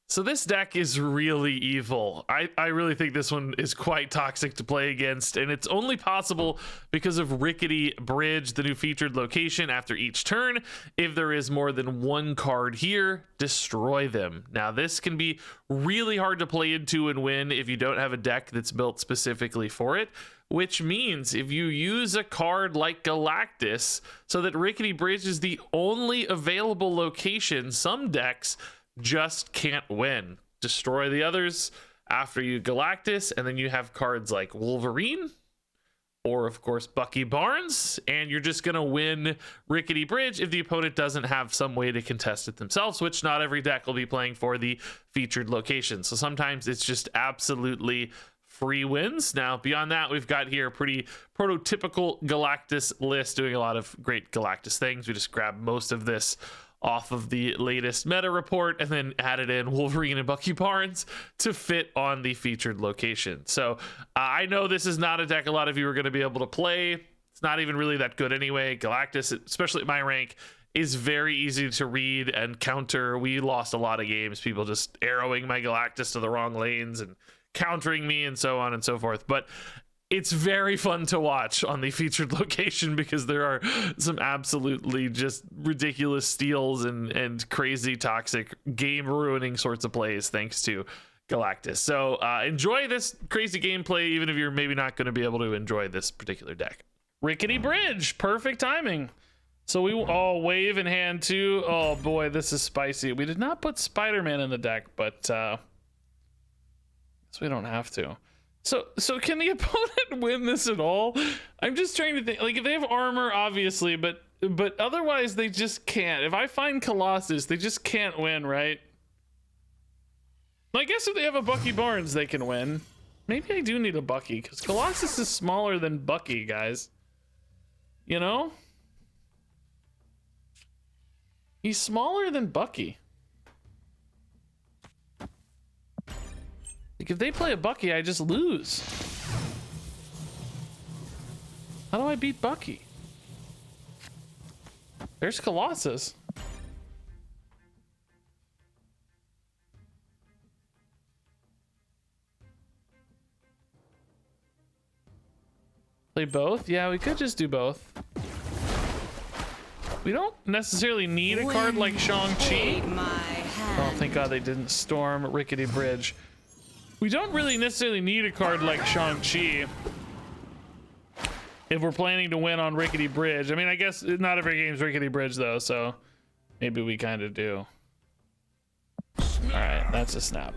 So this deck is really evil. I really think this one is quite toxic to play against, and it's only possible because of Rickety Bridge, the new featured location after each turn. If there is more than one card here, destroy them. Now this can be really hard to play into and win if you don't have a deck that's built specifically for it, which means if you use a card like Galactus so that Rickety Bridge is the only available location, some decks just can't win. Destroy the others after you Galactus, and then you have cards like Wolverine or of course Bucky Barnes, and you're just gonna win Rickety Bridge if the opponent doesn't have some way to contest it themselves, which not every deck will be playing for the featured location. So sometimes it's just absolutely free wins. Now beyond that, we've got here a pretty prototypical Galactus list doing a lot of great Galactus things. We just grab most of this off of the latest meta report and then added in Wolverine and Bucky Barnes to fit on the featured location. So I know this is not a deck a lot of you are going to be able to play. It's not even really that good anyway. Galactus, especially at my rank, is very easy to read and counter. We lost a lot of games, people just arrowing my Galactus to the wrong lanes and countering me and so on and so forth. But it's very fun to watch on the featured location because there are some absolutely just ridiculous steals and crazy toxic game ruining sorts of plays thanks to Galactus. So enjoy this crazy gameplay even if you're maybe not going to be able to enjoy this particular deck. Rickety Bridge, perfect timing. So we wave in hand too. Oh boy, this is spicy. We did not put Spider-Man in the deck, but so we don't have to. So can the opponent win this at all? I'm just trying to think. Like if they have armor, obviously, but otherwise they just can't. If I find Colossus, they just can't win, right? I guess if they have a Bucky Barnes, they can win. Maybe I do need a Bucky because Colossus is smaller than Bucky, guys. You know? He's smaller than Bucky. Like if they play a Bucky, I just lose. How do I beat Bucky? There's Colossus. Play both? Yeah, we could just do both. We don't necessarily need a card like Shang-Chi. Oh, thank God they didn't storm Rickety Bridge. We don't really necessarily need a card like Shang-Chi if we're planning to win on Rickety Bridge. I mean, I guess not every game's Rickety Bridge though, so maybe we kind of do. All right, that's a snap.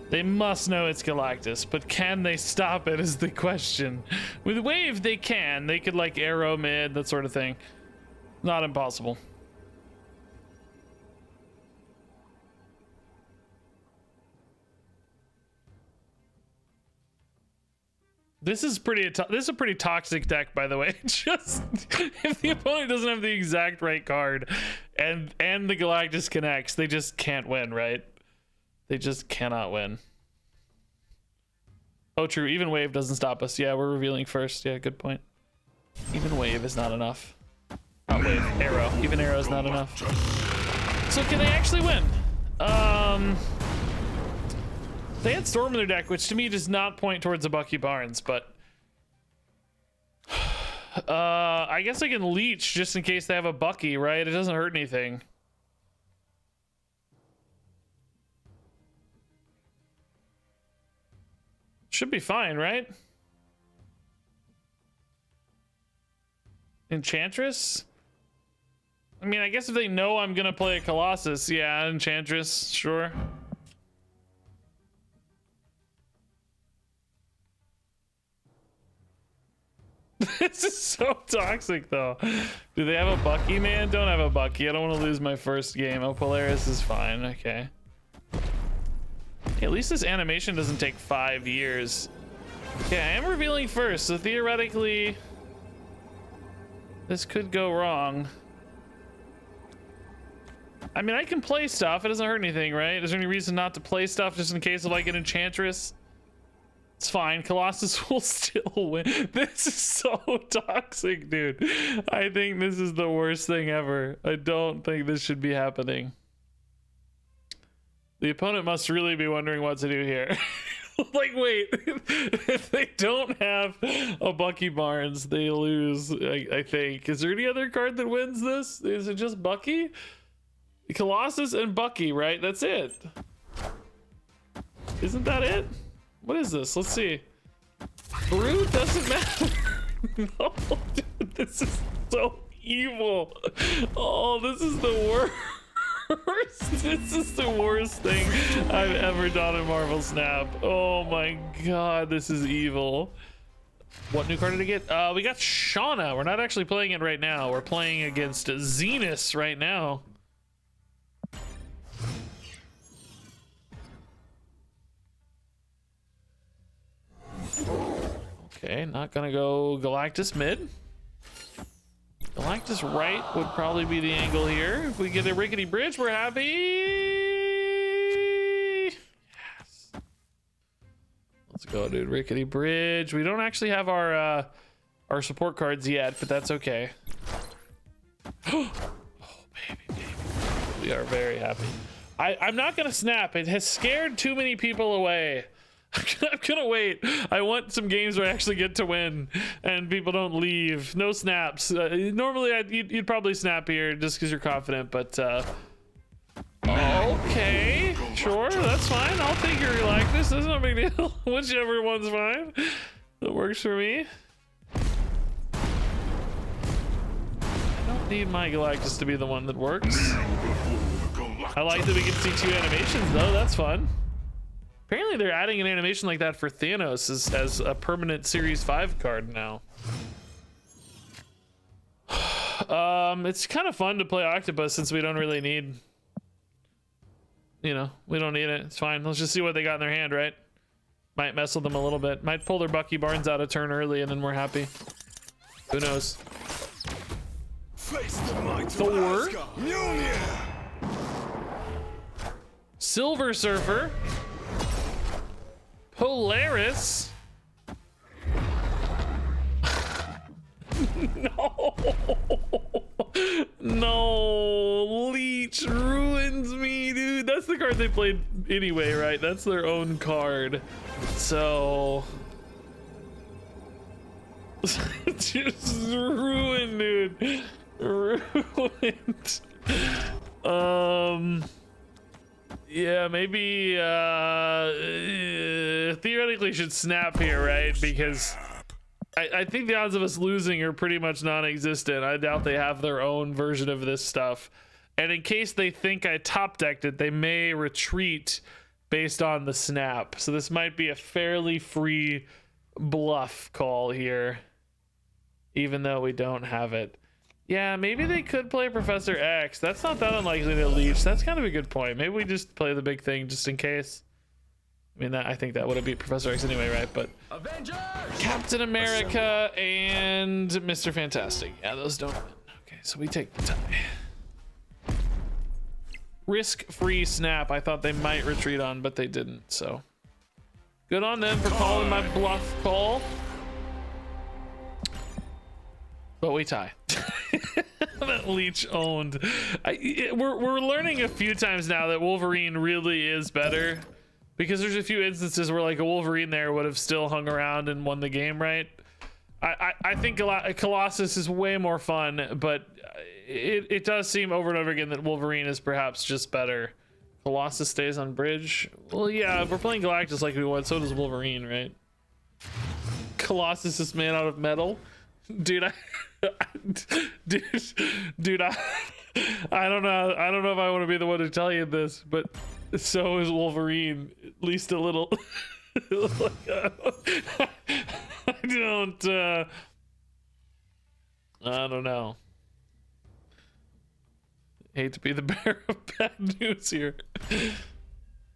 They must know it's Galactus, but can they stop it is the question. With Wave, they can. They could like arrow mid, that sort of thing. Not impossible. This is a pretty toxic deck, by the way. Just if the opponent doesn't have the exact right card and the Galactus connects, they just can't win, right? They just cannot win. Oh, true. Even Wave doesn't stop us. Yeah, we're revealing first. Yeah, good point. Even Wave is not enough. Not Wave. Arrow. Even Arrow is not enough. So can they actually win? They had Storm in their deck, which to me does not point towards a Bucky Barnes, but I guess I can leech just in case they have a Bucky, right? It doesn't hurt anything. Should be fine, right? Enchantress? I mean, I guess if they know I'm gonna play a Colossus, yeah, Enchantress, sure. This is so toxic though. Do they have a Bucky, man? Don't have a Bucky. I don't want to lose my first game. Oh, Polaris is fine. Okay. Hey, at least this animation doesn't take 5 years. Okay, I am revealing first, so theoretically this could go wrong. I mean, I can play stuff. It doesn't hurt anything, right? Is there any reason not to play stuff just in case of like an Enchantress? It's fine. Colossus will still win. This is so toxic, dude. I think this is the worst thing ever. I don't think this should be happening. The opponent must really be wondering what to do here. Like, wait, if they don't have a Bucky Barnes, they lose, I think. Is there any other card that wins this? Is it just Bucky? Colossus and Bucky, right? That's it. Isn't that it? What is this? Let's see. Brute doesn't matter. No, dude, this is so evil. Oh, this is the worst. This is the worst thing I've ever done in Marvel Snap. Oh my god, this is evil. What new card did I get? We got Shauna. We're not actually playing it right now. We're playing against Zenus right now. Okay, not gonna go Galactus mid. Galactus right would probably be the angle here. If we get a Rickety Bridge, we're happy. Yes. Let's go, dude. Rickety Bridge. We don't actually have our support cards yet, but that's okay. Oh, baby. We are very happy. I'm not gonna snap. It has scared too many people away. I'm gonna wait. I want some games where I actually get to win and people don't leave. No snaps. Normally you'd probably snap here just because you're confident, but okay, sure, that's fine. I'll take your Galactus. That's no big deal. Whichever one's fine. That works for me. I don't need my Galactus to be the one that works. I like that we can see 2 animations though. That's fun. Apparently they're adding an animation like that for Thanos as a permanent Series 5 card now. It's kind of fun to play Octopus since we don't really need, you know, we don't need it. It's fine. Let's just see what they got in their hand, right? Might mess with them a little bit. Might pull their Bucky Barnes out a turn early and then we're happy. Who knows? Thor. Silver Surfer. Polaris. No. No. Leech ruins me, dude. That's the card they played anyway, right? That's their own card. So just ruined, dude. Ruined. Yeah, maybe theoretically should snap here, right? Because I think the odds of us losing are pretty much non-existent. I doubt they have their own version of this stuff. And in case they think I top decked it, they may retreat based on the snap. So this might be a fairly free bluff call here, even though we don't have it. Yeah, maybe they could play Professor X. That's not that unlikely to leech. That's kind of a good point. Maybe we just play the big thing just in case. I mean, I think that would have beat Professor X anyway, right? But Avengers! Captain America and Mr. Fantastic. Yeah, those don't win. Okay, so we take the tie. Risk-free snap. I thought they might retreat on, but they didn't. So good on them for calling my bluff call. But we tie. That leech owned. We're learning a few times now that Wolverine really is better, because there's a few instances where like a Wolverine there would have still hung around and won the game, right? I think Colossus is way more fun, but it does seem over and over again that Wolverine is perhaps just better. Colossus stays on bridge. Well, yeah, if we're playing Galactus like we want, so does Wolverine, right? Colossus is made out of metal. Dude, I don't know. I don't know if I want to be the one to tell you this, but so is Wolverine, at least a little. I don't know. Hate to be the bearer of bad news here.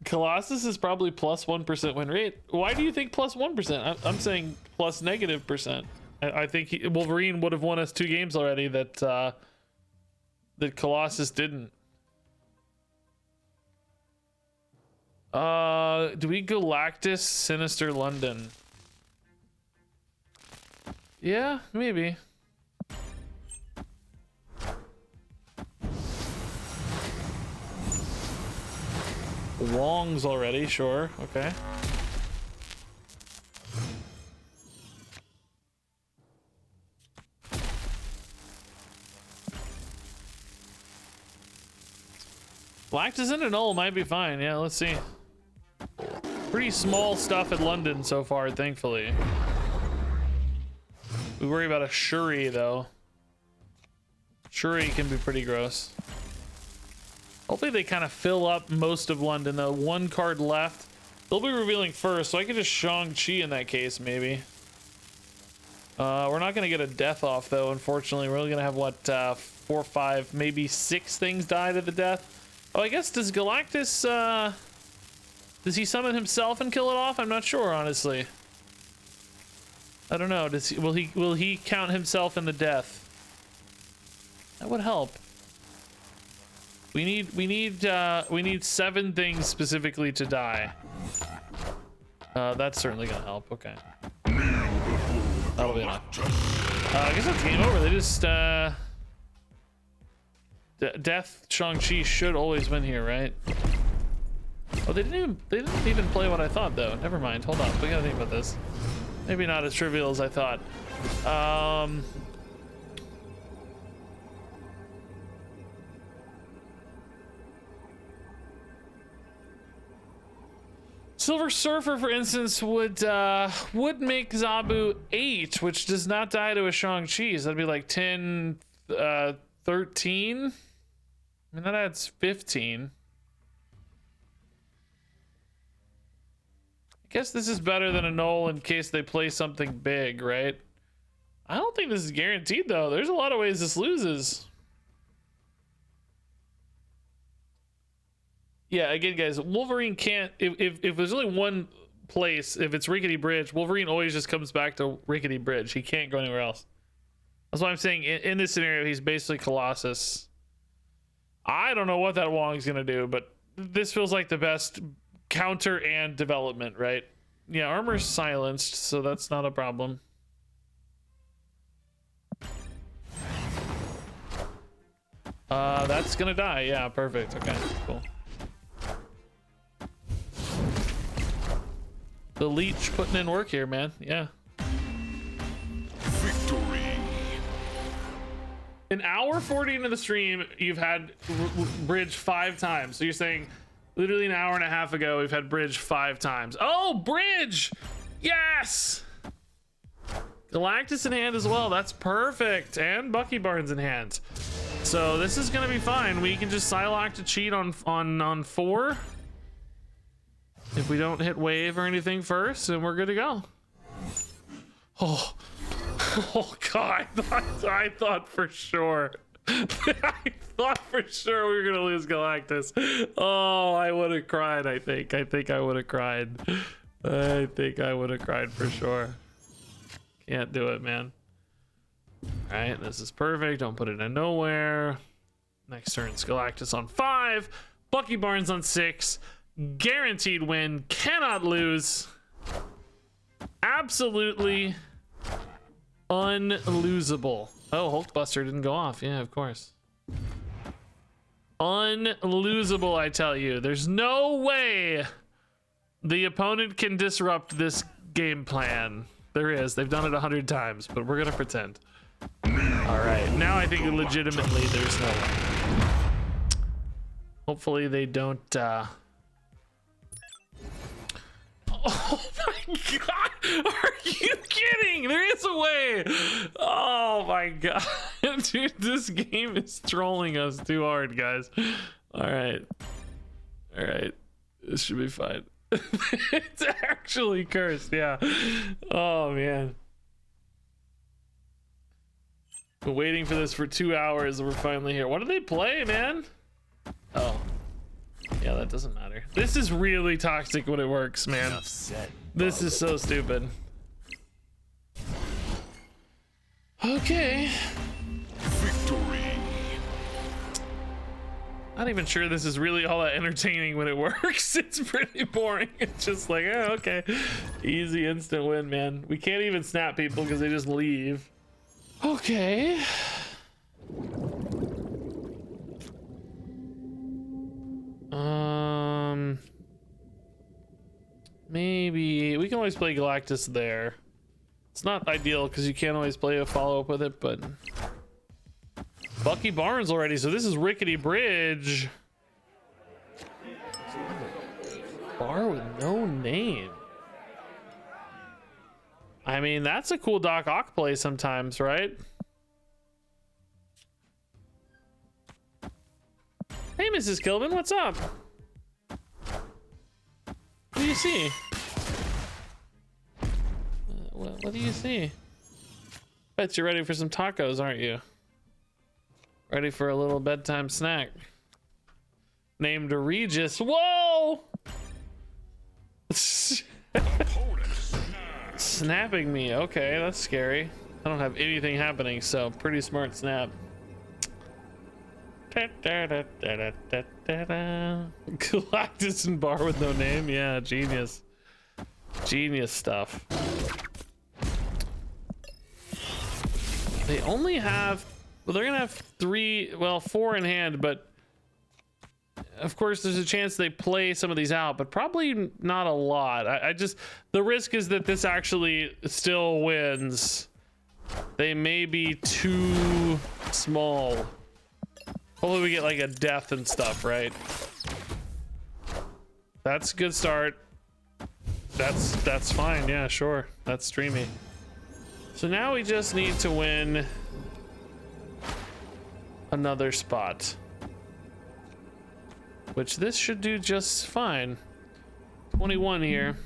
Colossus is probably plus 1% win rate. Why do you think plus 1%? I'm saying plus -%. I think Wolverine would have won us 2 games already that that Colossus didn't. Do we Galactus Sinister London? Yeah, maybe. Wongs already, sure. Okay. Galactus and a null might be fine. Yeah, let's see. Pretty small stuff at London so far, thankfully. We worry about a Shuri, though. Shuri can be pretty gross. Hopefully they kind of fill up most of London, though. One card left. They'll be revealing first, so I could just Shang-Chi in that case, maybe. We're not going to get a death off, though, unfortunately. We're only going to have, what, 4, 5, maybe 6 things die to the death. Oh, I guess, does Galactus, does he summon himself and kill it off? I'm not sure, honestly. I don't know. Will he count himself in the death? That would help. We need 7 things specifically to die. That's certainly gonna help. Okay. That'll be enough. I guess that's game over. They just Death Shang-Chi should always win here, right? Oh, they didn't even play what I thought, though. Never mind. Hold on. We gotta think about this. Maybe not as trivial as I thought. Silver Surfer, for instance, would make Zabu 8, which does not die to a Shang-Chi. So that'd be like 10, 13. I mean, that adds 15. I guess this is better than a null in case they play something big, right? I don't think this is guaranteed, though. There's a lot of ways this loses. Yeah, again, guys, Wolverine can't... If there's only one place, if it's Rickety Bridge, Wolverine always just comes back to Rickety Bridge. He can't go anywhere else. That's why I'm saying in this scenario, he's basically Colossus. I don't know what that Wong's going to do, but this feels like the best counter and development, right? Yeah, armor's silenced, so that's not a problem. That's gonna die. Yeah, perfect. Okay, cool. The leech putting in work here, man. Yeah. Victory. An hour 40 into the stream, you've had Bridge 5 times. So you're saying literally an hour and a half ago, we've had Bridge 5 times. Oh, Bridge! Yes! Galactus in hand as well. That's perfect. And Bucky Barnes in hand. So this is gonna be fine. We can just Psylocke to cheat on 4. If we don't hit wave or anything first, and we're good to go. Oh, oh God! I thought for sure. I thought for sure we were gonna lose Galactus. Oh, I would have cried. I think I would have cried. I think I would have cried for sure. Can't do it, man. All right, this is perfect. Don't put it in nowhere. Next turn's Galactus on 5. Bucky Barnes on 6. Guaranteed win. Cannot lose. Absolutely unlosable. Oh, Hulkbuster didn't go off. Yeah, of course. Unlosable, I tell you. There's no way the opponent can disrupt this game plan. There is. They've done it 100 times, but we're gonna pretend. All right, now I think legitimately there's no way. Hopefully they don't. Oh my God! Are you kidding? There is a way. Oh my God, dude, this game is trolling us too hard, guys. All right, this should be fine. It's actually cursed, yeah. Oh man. Been waiting for this for 2 hours and we're finally here. What do they play, man? Oh. Yeah, that doesn't matter. This is really toxic when it works, man. This is so stupid. Okay. Victory. Not even sure this is really all that entertaining when it works. It's pretty boring. It's just like, oh, okay. Easy instant win, man. We can't even snap people because they just leave. Okay. Maybe we can always play Galactus there. It's not ideal because you can't always play a follow-up with it, but Bucky Barnes already, so this is Rickety Bridge. Bar with no name. I mean, that's a cool Doc Ock play sometimes, right? Hey, Mrs. Kilvin, what's up? What do you see? What do you see? Bet you're ready for some tacos, aren't you? Ready for a little bedtime snack. Named Regis. Whoa! Snapping me. Okay, that's scary. I don't have anything happening, so pretty smart snap. Galactus and bar with no name. Yeah, genius. Genius stuff. They only have, well, they're gonna have four in hand, but of course there's a chance they play some of these out, but probably not a lot. I just, the risk is that this actually still wins. They may be too small. Hopefully we get like a death and stuff, right? That's a good start. That's fine. Yeah, sure. That's streamy. So now we just need to win another spot, which this should do just fine. 21 here.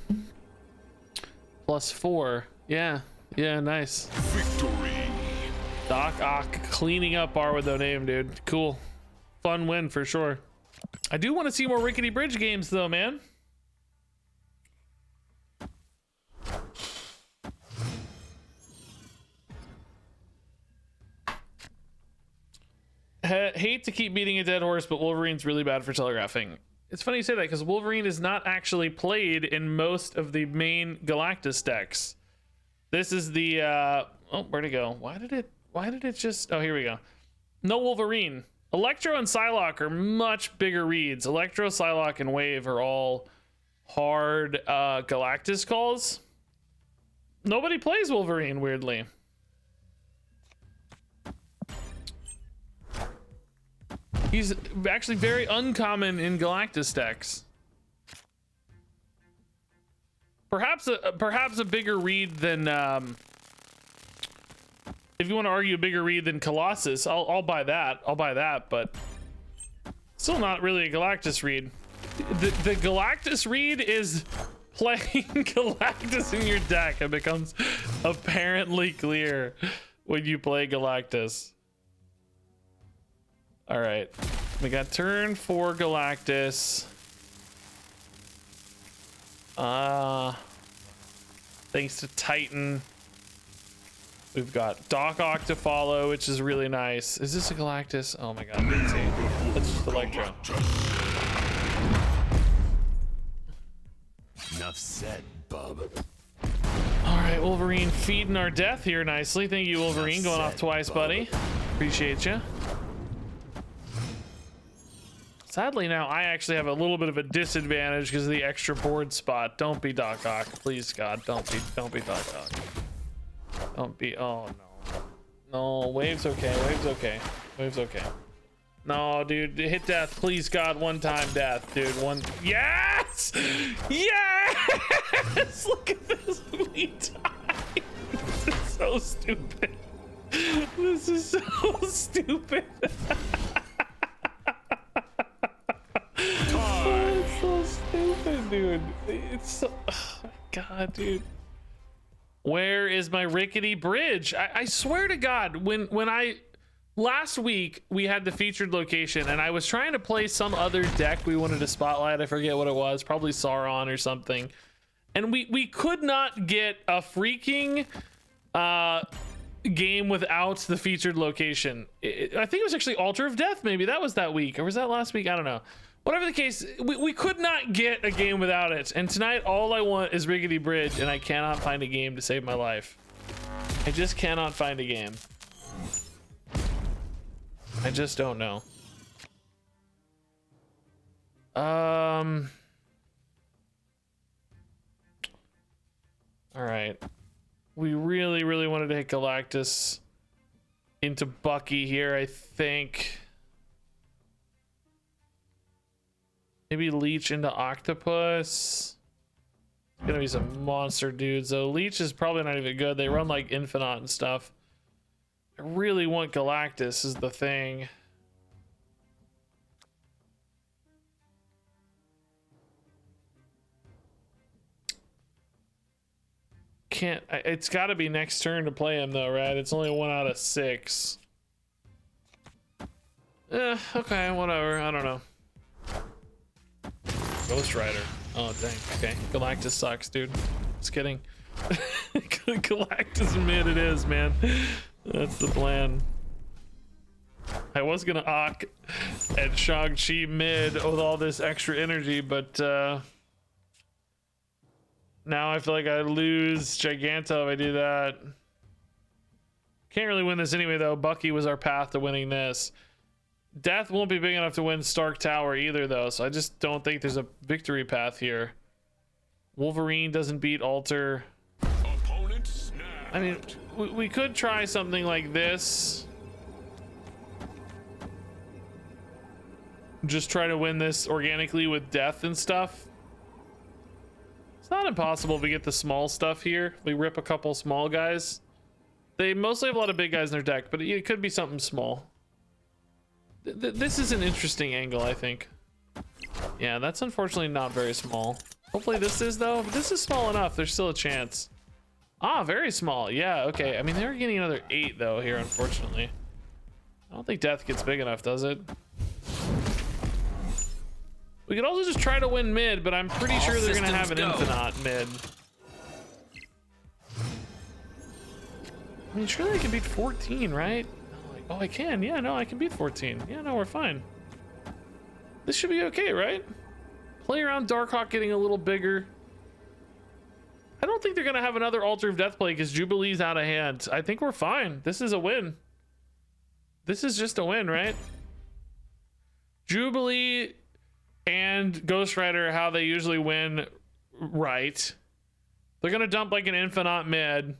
Plus 4. Yeah. Yeah, nice. Victory. Doc Ock cleaning up bar with no name, dude. Cool. Fun win for sure. I do want to see more Rickety Bridge games though, man. Hate to keep beating a dead horse, but Wolverine's really bad for telegraphing. It's funny you say that because Wolverine is not actually played in most of the main Galactus decks. This is the oh, where'd it go? Why did it just, oh, here we go. No Wolverine. Electro and Psylocke are much bigger reads. Electro, Psylocke, and Wave are all hard Galactus calls. Nobody plays Wolverine, weirdly. He's actually very uncommon in Galactus decks. Perhaps a bigger read than if you want to argue a bigger read than Colossus, I'll buy that. I'll buy that, but still not really a Galactus read. The Galactus read is playing Galactus in your deck. It becomes apparently clear when you play Galactus. All right, we got turn 4 Galactus. Thanks to Titan. We've got Doc Ock to follow, which is really nice. Is this a Galactus? Oh my god, let's see. That's just Electro. Enough said, bub. All right, Wolverine feeding our death here nicely. Thank you, Wolverine, going off twice, buddy. Appreciate you. Sadly, now I actually have a little bit of a disadvantage because of the extra board spot. Don't be Doc Ock, please, God. Don't be Doc Ock. Don't be. Oh no, no. Wave's okay. Wave's okay. Wave's okay. No, dude, hit death, please, God. One time death, dude. One. Yes, yes. Look at this. We died. This is so stupid. This is so stupid. Oh, it's so stupid, dude. It's so, oh my god, dude. Where is my Rickety Bridge? I swear to God, when I last week we had the featured location and I was trying to play some other deck we wanted to spotlight. I forget what it was, probably Sauron or something. And we could not get a freaking game without the featured location. I think it was actually Altar of Death, maybe that was that week, or was that last week? I don't know. Whatever the case, we could not get a game without it. And tonight, all I want is Rickety Bridge, and I cannot find a game to save my life. I just cannot find a game. I just don't know. All right. We really wanted to hit Galactus into Bucky here, I think. Maybe Leech into Octopus. It's gonna be some monster dudes though. Leech is probably not even good. They run like Infinite and stuff. I really want Galactus is the thing. Can't, it's got to be next turn to play him though, right? It's only 1 out of 6. Okay, whatever. I don't know. Ghost Rider. Oh dang. Okay, Galactus sucks, dude. Just kidding. Galactus mid it is, man. That's the plan. I was gonna Ock and Shang-Chi mid with all this extra energy, but now I feel like I lose Giganto if I do that. Can't really win this anyway, though. Bucky was our path to winning this. Death won't be big enough to win Stark Tower either, though, so I just don't think there's a victory path here. Wolverine doesn't beat Alter. Opponent snapped. I mean, we could try something like this. Just try to win this organically with Death and stuff. It's not impossible if we get the small stuff here. We rip a couple small guys. They mostly have a lot of big guys in their deck, but it could be something small. This is an interesting angle, I think. Yeah, that's unfortunately not very small. Hopefully this is, though. If this is small enough, there's still a chance. Ah, very small. Yeah, okay. I mean, they're getting another 8, though, here, unfortunately. I don't think Death gets big enough, does it? We could also just try to win mid, but I'm pretty sure they're gonna have an Infinite mid. I mean, surely I can beat 14, right? Oh, I can. Yeah, no, I can beat 14. Yeah, no, we're fine. This should be okay, right? Play around Darkhawk getting a little bigger. I don't think they're gonna have another Altar of Death play because Jubilee's out of hand. I think we're fine. This is a win. This is just a win, right? Jubilee and Ghost Rider, how they usually win, right? They're gonna dump like an Infinite mid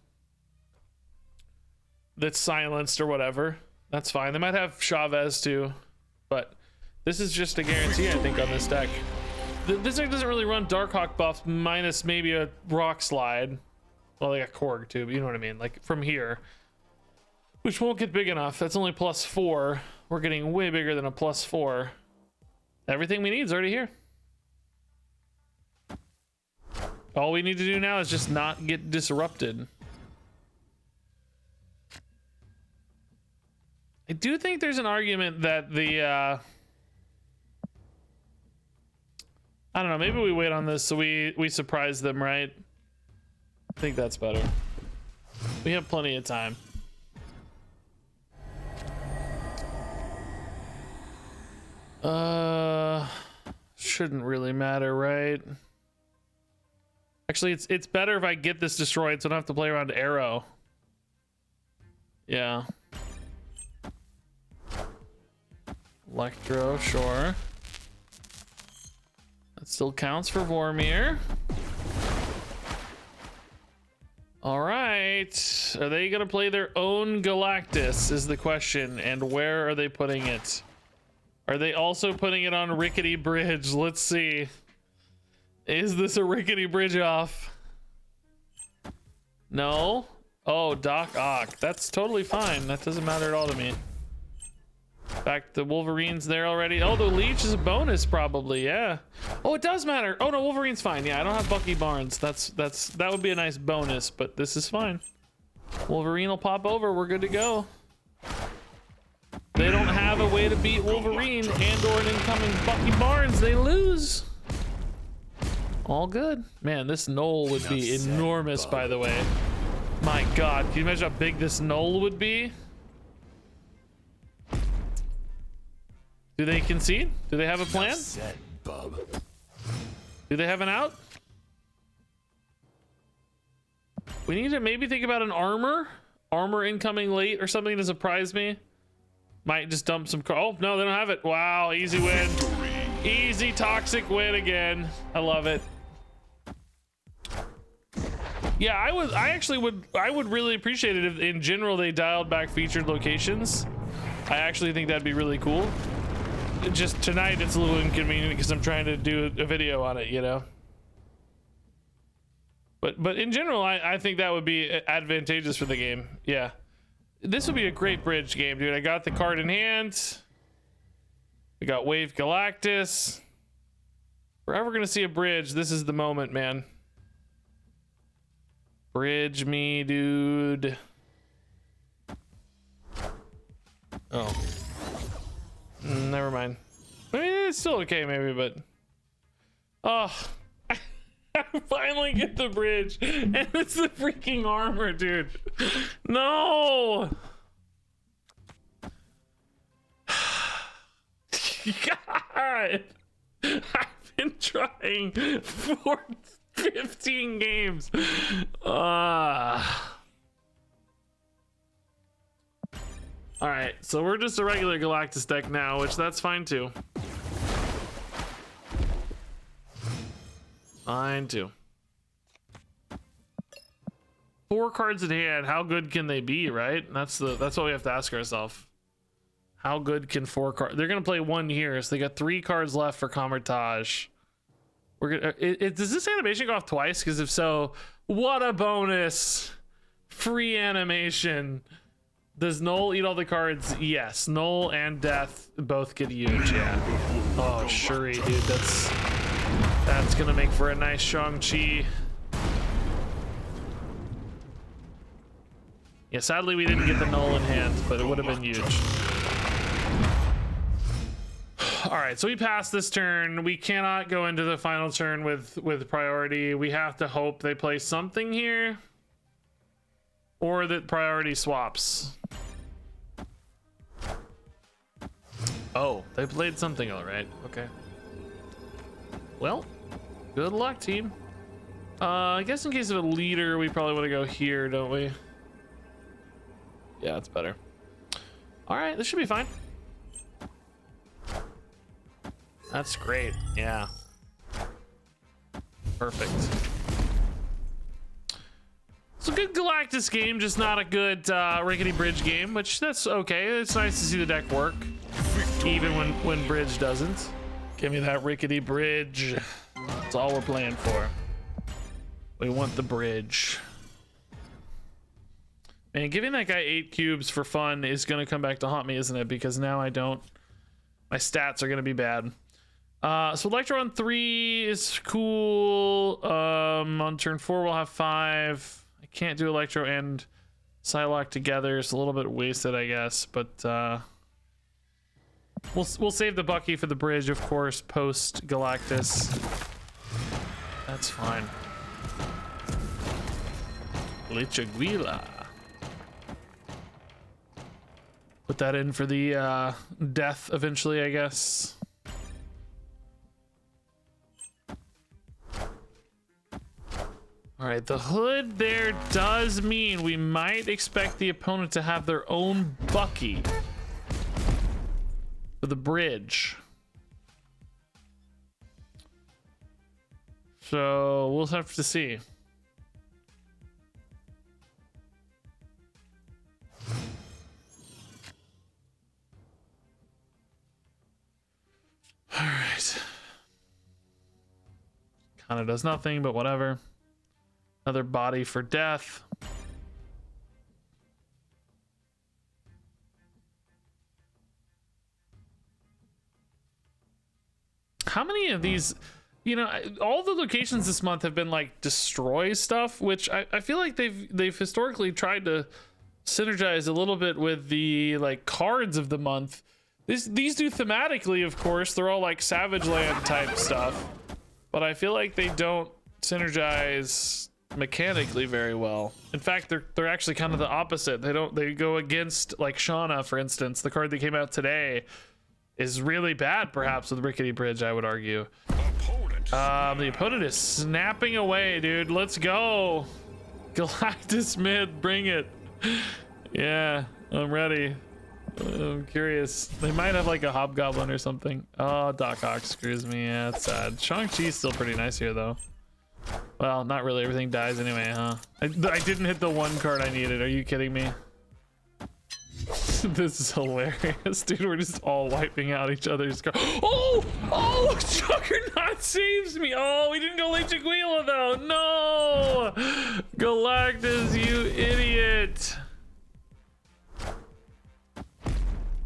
that's silenced or whatever. That's fine. They might have Chavez too, but this is just a guarantee, I think, on this deck. This deck doesn't really run Darkhawk buffs minus maybe a Rock Slide. Well, they got Korg too, but you know what I mean? Like from here, which won't get big enough. That's only +4. We're getting way bigger than a +4. Everything we need is already here. All we need to do now is just not get disrupted. I do think there's an argument that the I don't know, maybe we wait on this so we surprise them, right? I think that's better. We have plenty of time. Shouldn't really matter, right? Actually, it's better if I get this destroyed so I don't have to play around Arrow. Yeah. Electro, sure. That still counts for Vormir. All right. Are they gonna play their own Galactus is the question, and where are they putting it? Are they also putting it on Rickety Bridge? Let's see. Is this a Rickety Bridge off? No? Oh, Doc Ock. That's totally fine. That doesn't matter at all to me. In fact, the Wolverine's there already. Oh, the Leech is a bonus probably, yeah. Oh, it does matter. Oh no, Wolverine's fine. Yeah, I don't have Bucky Barnes. That would be a nice bonus, but this is fine. Wolverine will pop over. We're good to go. They don't have a way to beat Wolverine and or an incoming Bucky Barnes. They lose. All good. Man, this Knoll would be enormous, by the way. My God, can you imagine how big this Knoll would be? Do they concede? Do they have a plan? Do they have an out? We need to maybe think about an armor incoming late or something to surprise me. Might just dump some. Oh no, they don't have it. Wow, easy win. Easy toxic win again. I love it. Yeah, I would really appreciate it if in general they dialed back featured locations. I actually think that'd be really cool. Just tonight it's a little inconvenient because I'm trying to do a video on it, you know. But in general, I think that would be advantageous for the game. Yeah, this would be a great bridge game, dude. I got the card in hand. We got Wave Galactus. If we're ever gonna see a bridge, this is the moment, man. Bridge me, dude. Oh. Never mind. I mean, it's still okay, maybe, but... Oh. I finally get the bridge, and it's the freaking armor, dude. No! God! I've been trying for 15 games. Alright, so we're just a regular Galactus deck now, which that's fine too. Fine too. 4 cards in hand, how good can they be, right? That's what we have to ask ourselves. How good can 4 cards? They're gonna play 1 here, so they got 3 cards left for Comertage. We're gonna. Does this animation go off twice? Because if so, what a bonus! Free animation. Does Null eat all the cards? Yes. Null and Death both get huge. Yeah. Oh, Shuri, dude. That's gonna make for a nice Shang-Chi. Yeah. Sadly, we didn't get the Null in hand, but it would have been huge. All right, so we passed this turn. We cannot go into the final turn with priority. We have to hope they play something here, or that priority swaps. Oh, they played something, all right. Okay. Well, good luck, team. I guess in case of a leader, we probably want to go here, don't we? Yeah, that's better. All right, this should be fine. That's great. Yeah. Perfect. It's a good Galactus game, just not a good Rickety Bridge game, which that's okay. It's nice to see the deck work, even when Bridge doesn't. Give me that Rickety Bridge. That's all we're playing for. We want the bridge. Man, giving that guy 8 cubes for fun is going to come back to haunt me, isn't it? Because now I don't... My stats are going to be bad. So Electro on 3 is cool. On turn 4 we'll have 5. I can't do Electro and Psylocke together. It's a little bit wasted, I guess, but we'll save the Bucky for the bridge, of course, post Galactus. That's fine. Lichaguila. Put that in for the death eventually, I guess. All right, the hood there does mean we might expect the opponent to have their own Bucky for the bridge. So we'll have to see. All right. Kind of does nothing, but whatever. Another body for death. How many of these, you know, all the locations this month have been like destroy stuff, which I feel like they've historically tried to synergize a little bit with the like cards of the month. These do thematically, of course, they're all like Savage Land type stuff, but I feel like they don't synergize mechanically very well. In fact, they're actually kind of the opposite. They go against, like Shauna, for instance. The card that came out today is really bad, perhaps, with Rickety Bridge, I would argue. The opponent is snapping away, dude. Let's go. Galactus mid, bring it. Yeah, I'm ready. I'm curious. They might have like a Hobgoblin or something. Oh, Doc Ock screws me. Yeah, it's sad. Shang-Chi's still pretty nice here, though. Well, not really. Everything dies anyway, huh? I didn't hit the one card I needed. Are you kidding me? This is hilarious, dude. We're just all wiping out each other's cards. Oh! Oh! Juggernaut saves me! Oh, we didn't go late Jaguila, though. No! Galactus, you idiot!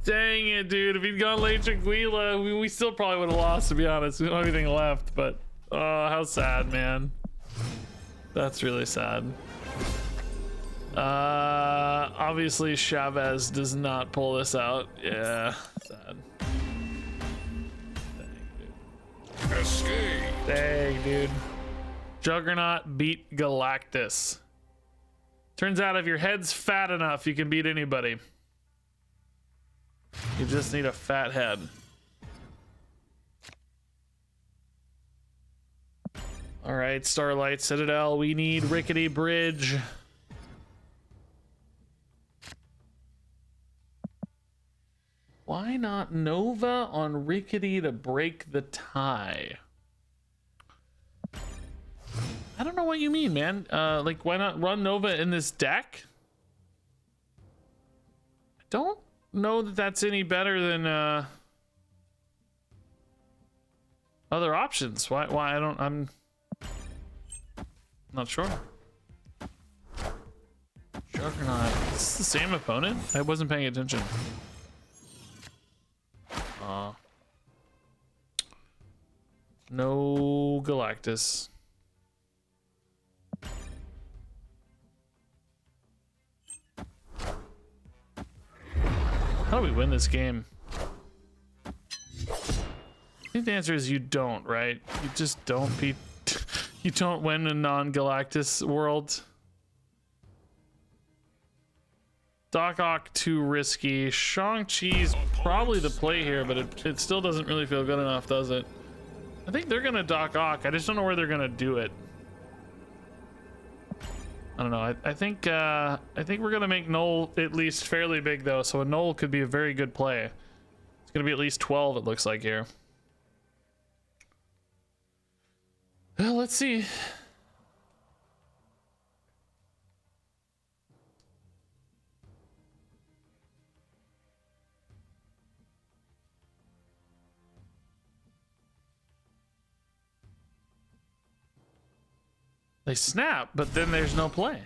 Dang it, dude. If he'd gone late Jaguila, we still probably would have lost, to be honest. We don't have anything left, but... Oh, how sad, man. That's really sad. Obviously Chavez does not pull this out. Yeah, sad. Dang, dude. Escape. Dang, dude. Juggernaut beat Galactus. Turns out if your head's fat enough, you can beat anybody. You just need a fat head. All right, Starlight Citadel. We need Rickety Bridge. Why not Nova on Rickety to break the tie? I don't know what you mean, man. Like, why not run Nova in this deck? I don't know that that's any better than other options. Why I'm not sure. Juggernaut. Is this the same opponent? I wasn't paying attention. No Galactus. How do we win this game? I think the answer is you don't, right? You just don't beat... You don't win a non-Galactus world. Doc Ock too risky. Shang-Chi's probably the play here, but it still doesn't really feel good enough, does it? I think they're gonna Doc Ock. I just don't know where they're gonna do it. I don't know. I think we're gonna make Null at least fairly big though, so a Null could be a very good play. It's gonna be at least 12, it looks like here. Well, let's see. They snap, but then there's no play.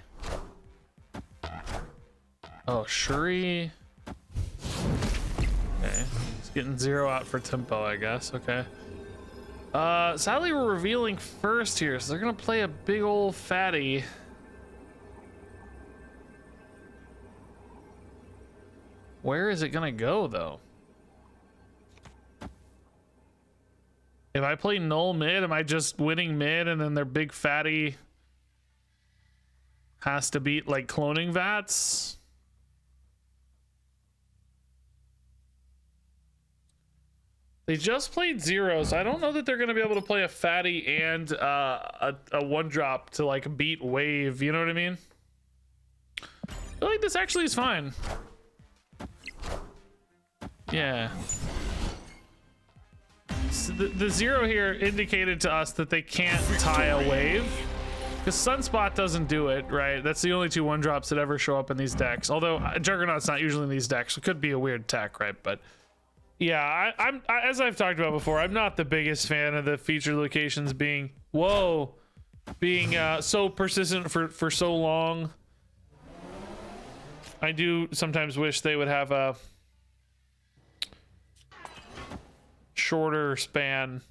Oh, Shuri. Okay, he's getting 0 out for tempo, I guess. Okay. Sadly, we're revealing first here, so they're gonna play a big old fatty. Where is it gonna go, though? If I play Null mid, am I just winning mid and then their big fatty has to beat like cloning vats? They just played 0, so I don't know that they're going to be able to play a fatty and a 1-drop to like beat wave, you know what I mean? I feel like this actually is fine. Yeah. So the 0 here indicated to us that they can't tie a wave. Because Sunspot doesn't do it, right? That's the only 2 1-drops that ever show up in these decks. Although Juggernaut's not usually in these decks, so it could be a weird tech, right? But yeah, I'm as I've talked about before, I'm not the biggest fan of the feature locations being so persistent for so long. I do sometimes wish they would have a shorter span.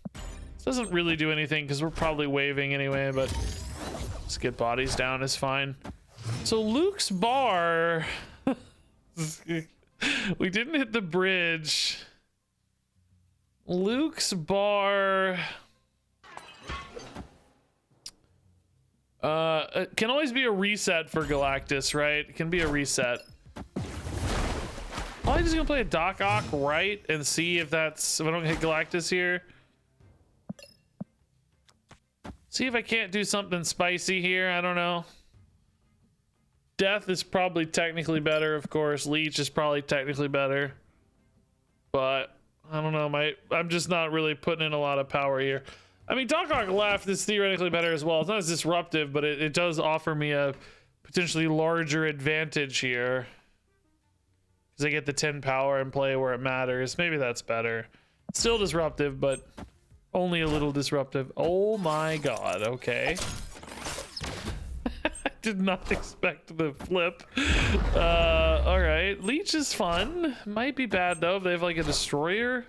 This doesn't really do anything because we're probably waving anyway, but just get bodies down is fine. So Luke's bar, we didn't hit the bridge. Luke's bar can always be a reset for Galactus, right? It can be a reset. Probably just gonna play a Doc Ock right and see if I don't hit Galactus here. See if I can't do something spicy here. I don't know. Death is probably technically better, of course. Leech is probably technically better, but I don't know. I'm just not really putting in a lot of power here. I mean, Doc Ock left is theoretically better as well. It's not as disruptive, but it does offer me a potentially larger advantage here. Because I get the 10 power and play where it matters. Maybe that's better. Still disruptive, but only a little disruptive. Oh my god, okay. I did not expect the flip. Alright, Leech is fun. Might be bad though if they have like a destroyer.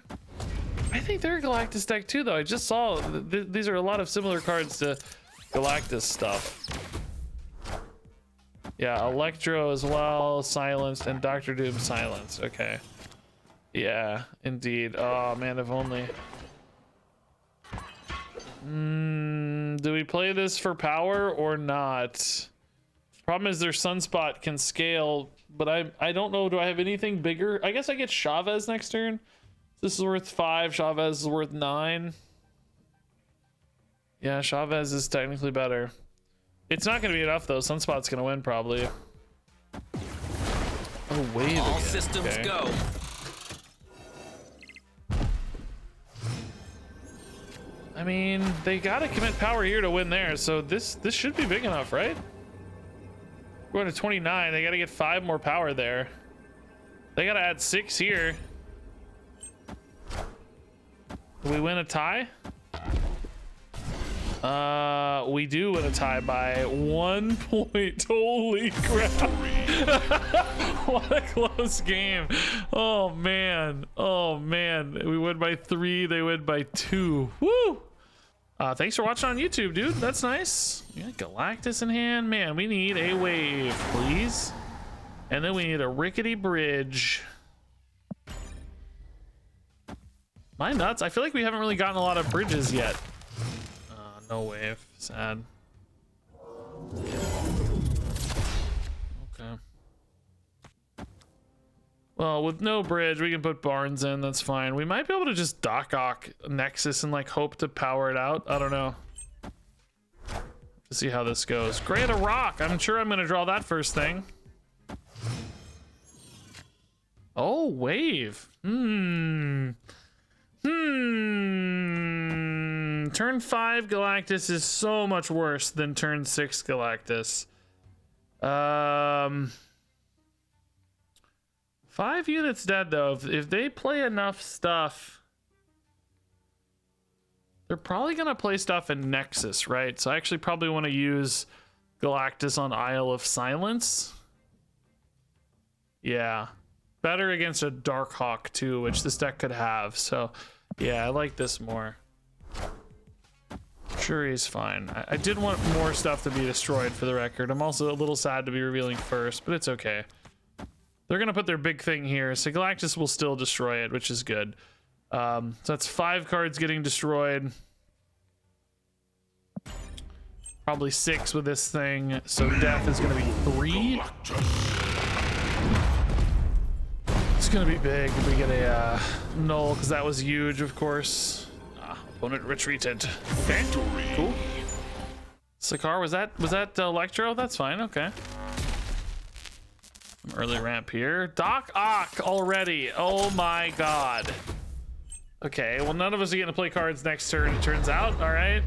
I think they're a Galactus deck too though. I just saw these are a lot of similar cards to Galactus stuff. Yeah, Electro as well, silenced, and Dr. Doom silenced. Okay. Yeah, indeed. Oh man, if only. Do we play this for power or not? Problem is their Sunspot can scale, but I don't know. Do I have anything bigger? I guess I get Chavez next turn. This is worth 5. Chavez is worth 9. Yeah, Chavez is technically better. It's not going to be enough though. Sunspot's going to win probably. Oh, wave All again. systems Okay. go. I mean, they got to commit power here to win there, so this should be big enough, right? We're going to 29. They got to get 5 more power there. They got to add 6 here. Do we win a tie? We do win a tie by 1 point. Holy crap. What a close game. Oh man. Oh man. We win by 3. They win by 2. Woo. Thanks for watching on YouTube, dude. That's nice. You got Galactus in hand. Man, we need a wave, please. And then we need a Rickety Bridge. My nuts. I feel like we haven't really gotten a lot of bridges yet. No wave. Sad. Okay. Well, with no bridge, we can put Barnes in. That's fine. We might be able to just Doc Ock Nexus and like hope to power it out. I don't know. To see how this goes. Grant a rock. I'm sure I'm going to draw that first thing. Oh, wave. Turn 5 Galactus is so much worse than turn 6 Galactus. 5 units dead though. If they play enough stuff, they're probably gonna play stuff in Nexus, right? So I actually probably want to use Galactus on Isle of Silence. Yeah, better against a Darkhawk too, which this deck could have. So yeah, I like this more. Sure, he's fine. I did want more stuff to be destroyed for the record. I'm also a little sad to be revealing first, but it's okay. They're gonna put their big thing here, so Galactus will still destroy it, which is good. So that's 5 cards getting destroyed. Probably 6 with this thing, so death is gonna be 3. It's gonna be big if we get a null, because that was huge, of course. Opponent retreated. Okay, cool. Sakar, was that Electro? That's fine. Okay. Some early ramp here. Doc Ock already. Oh my god. Okay, well none of us are getting to play cards next turn, it turns out. All right.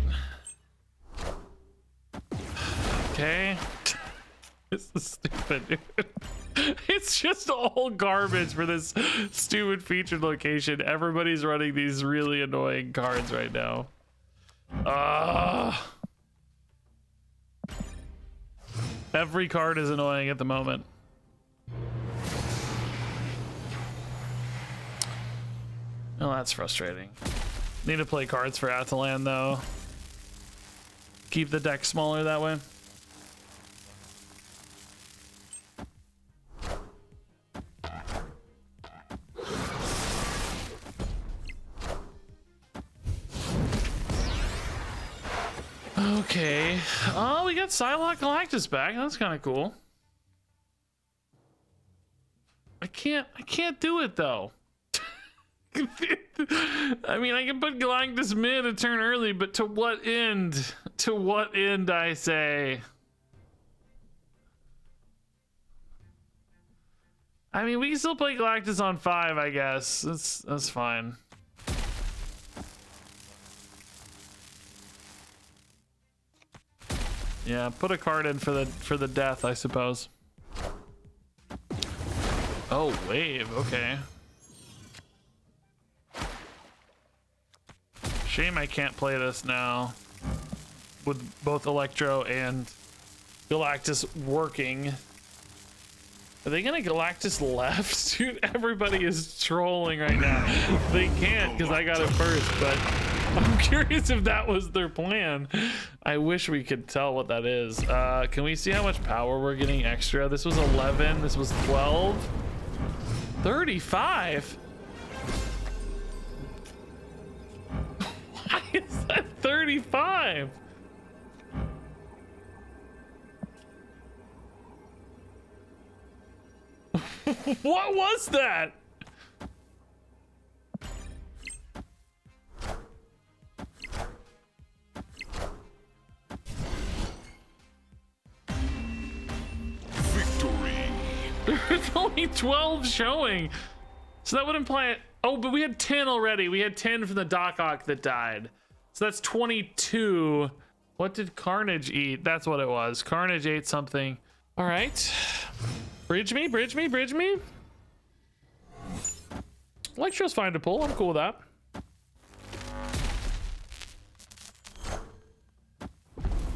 Okay. This is stupid, dude. It's just all garbage for this stupid featured location. Everybody's running these really annoying cards right now. Every card is annoying at the moment. Well, that's frustrating. Need to play cards for Atalan though. Keep the deck smaller that way. Okay. Oh, we got Psylocke Galactus back. That's kind of cool. I can't do it though. I mean, I can put Galactus mid a turn early, but to what end? To what end, I say? I mean, we can still play Galactus on 5, I guess. That's fine. Yeah, put a card in for the death, I suppose. Oh, wave. Okay. Shame I can't play this now with both Electro and Galactus working. Are they gonna Galactus left? Dude, everybody is trolling right now. They can't because I got it first, but I'm curious if that was their plan. I wish we could tell what that is. Can we see how much power we're getting extra? This was 11, this was 12. 35? Why is that 35? What was that? Victory. There's only 12 showing. So that would imply it. Oh, but we had 10 already. We had 10 from the Doc Ock that died. So that's 22. What did Carnage eat? That's what it was. Carnage ate something. All right. Bridge me, bridge me, bridge me. Electro's fine to pull. I'm cool with that.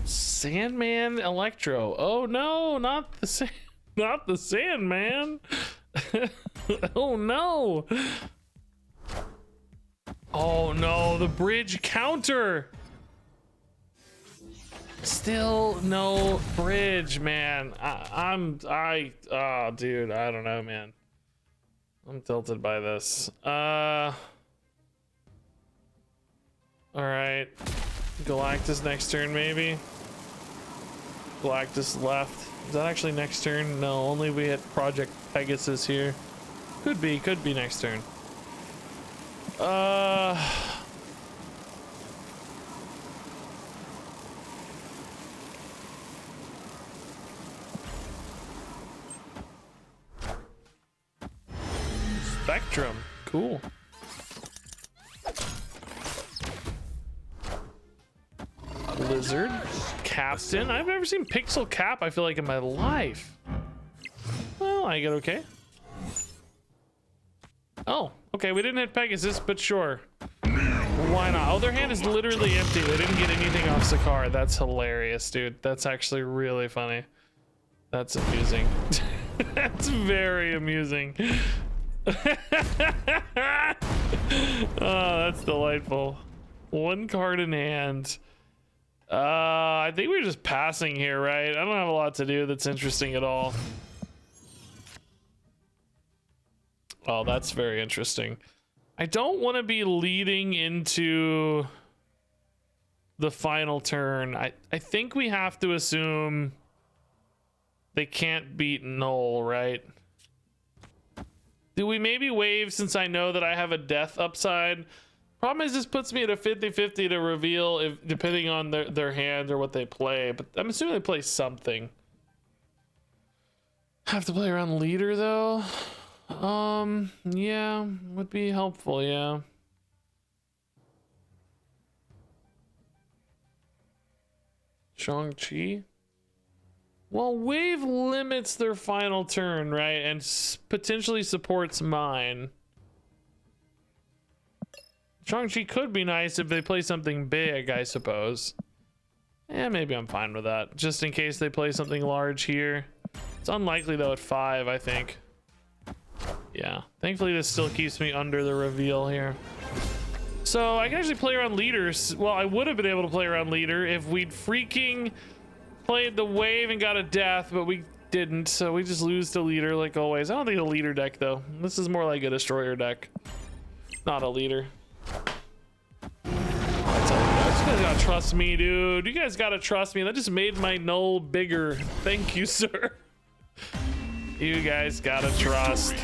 Sandman Electro. Oh no, not the Sandman. Oh no. Oh no, the bridge counter. Still no bridge, man. Oh dude, I don't know, man. I'm tilted by this. All right. Galactus next turn, maybe. Galactus left. Is that actually next turn? No, only we hit Project Pegasus here. Could be next turn. Spectrum, cool. Lizard, Captain. I've never seen Pixel Cap, I feel like, in my life. Well, I get okay. Oh, okay, we didn't hit Pegasus, but sure. Why not? Oh, their hand is literally empty. They didn't get anything off Sakar. That's hilarious, dude. That's actually really funny. That's amusing. That's very amusing. Oh, that's delightful. One card in hand. I think we're just passing here, right? I don't have a lot to do that's interesting at all. Oh, that's very interesting. I don't want to be leading into the final turn. I think we have to assume they can't beat Null, right? Do we maybe wave since I know that I have a death upside? Problem is this puts me at a 50-50 to reveal if depending on their hand or what they play, but I'm assuming they play something. Have to play around leader though. Yeah, would be helpful, yeah. Shang-Chi? Well, wave limits their final turn, right? And potentially supports mine. Shang-Chi could be nice if they play something big, I suppose. Yeah, maybe I'm fine with that. Just in case they play something large here. It's unlikely though at 5, I think. Yeah, thankfully this still keeps me under the reveal here. So I can actually play around leaders. Well, I would have been able to play around leader if we'd freaking played the wave and got a death, but we didn't, so we just lose to leader like always. I don't think a leader deck though. This is more like a destroyer deck, not a leader. I tell you guys, you guys gotta trust me, dude. You guys gotta trust me. That just made my null bigger. Thank you, sir. You guys gotta trust.